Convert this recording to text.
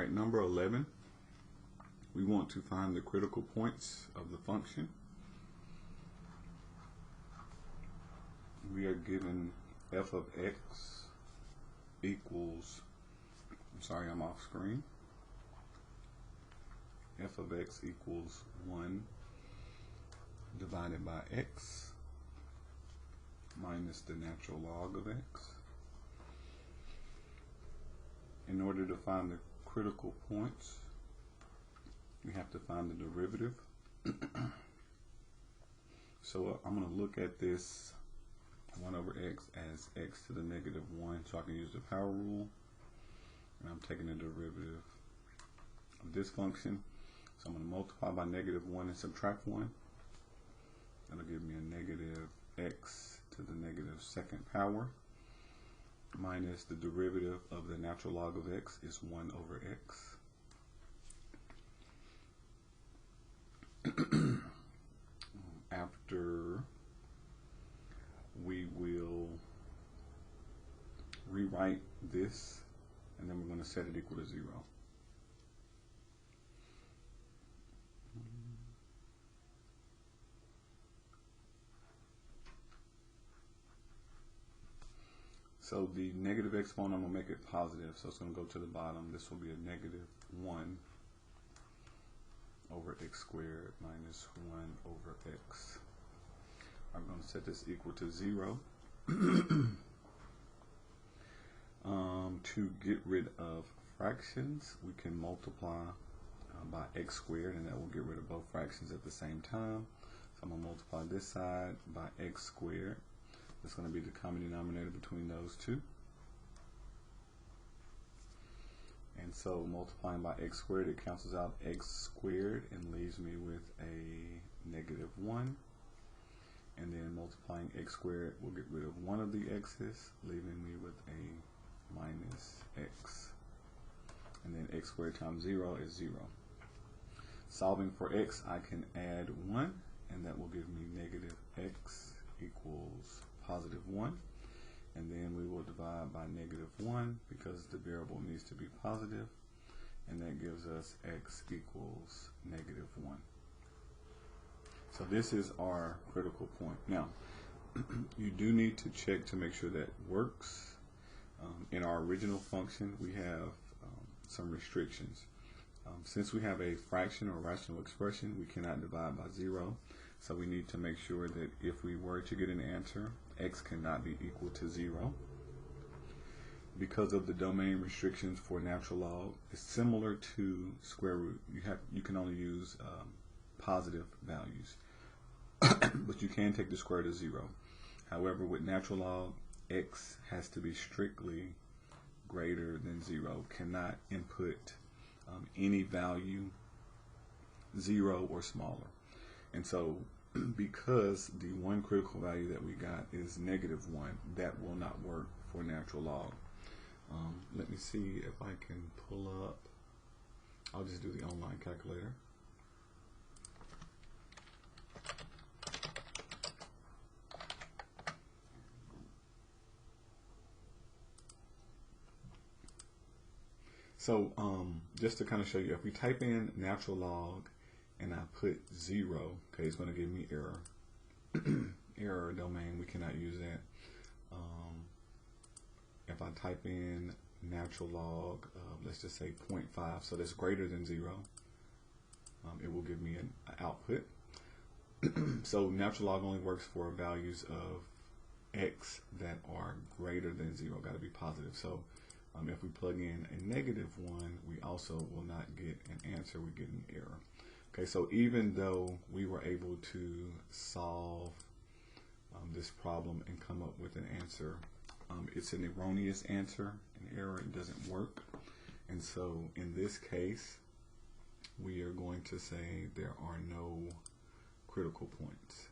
right, number 11, we want to find the critical points of the function. We are given f of x equals, I'm sorry, I'm off screen. F of x equals 1 divided by x minus the natural log of x. In order to find the critical points, we have to find the derivative. So I'm going to look at this 1 over x as x to the negative 1, so I can use the power rule. And I'm taking the derivative of this function. So I'm going to multiply by negative 1 and subtract 1. That'll give me a negative x to the negative second power minus the derivative of the natural log of x is 1 over x. After, we will rewrite this, and then we're going to set it equal to 0. So the negative exponent, I'm going to make it positive, so it's going to go to the bottom. This will be a negative 1 over x squared minus 1 over x. I'm going to set this equal to 0. To get rid of fractions, we can multiply by x squared, and that will get rid of both fractions at the same time. So I'm going to multiply this side by x squared. That's going to be the common denominator between those two. And so multiplying by x squared, it cancels out x squared and leaves me with a negative 1. And then multiplying x squared will get rid of one of the x's, leaving me with a minus x. And then x squared times 0 is 0. Solving for x, I can add 1, and that will give me negative x equals positive 1. And then we will divide by negative 1 because the variable needs to be positive, and that gives us x equals negative 1. So this is our critical point. Now, you do need to check to make sure that works. In our original function, we have some restrictions. Since we have a fraction or rational expression, we cannot divide by 0. So we need to make sure that if we were to get an answer, x cannot be equal to 0. Because of the domain restrictions for natural log, it's similar to square root. You can only use positive values, but you can take the square root of 0. However, with natural log, x has to be strictly greater than 0. Cannot input any value 0 or smaller. And so because the one critical value that we got is negative 1, that will not work for natural log. Let me see if I can pull up. I'll just do the online calculator. So just to kind of show you, if we type in natural log and I put 0, okay, it's going to give me error. Error domain, we cannot use that. If I type in natural log, let's just say 0.5, so that's greater than 0, it will give me an output. So natural log only works for values of x that are greater than 0, got to be positive. So if we plug in a negative 1, we also will not get an answer, we get an error. Okay, so even though we were able to solve this problem and come up with an answer, it's an erroneous answer, an error, it doesn't work. And so in this case, we are going to say there are no critical points.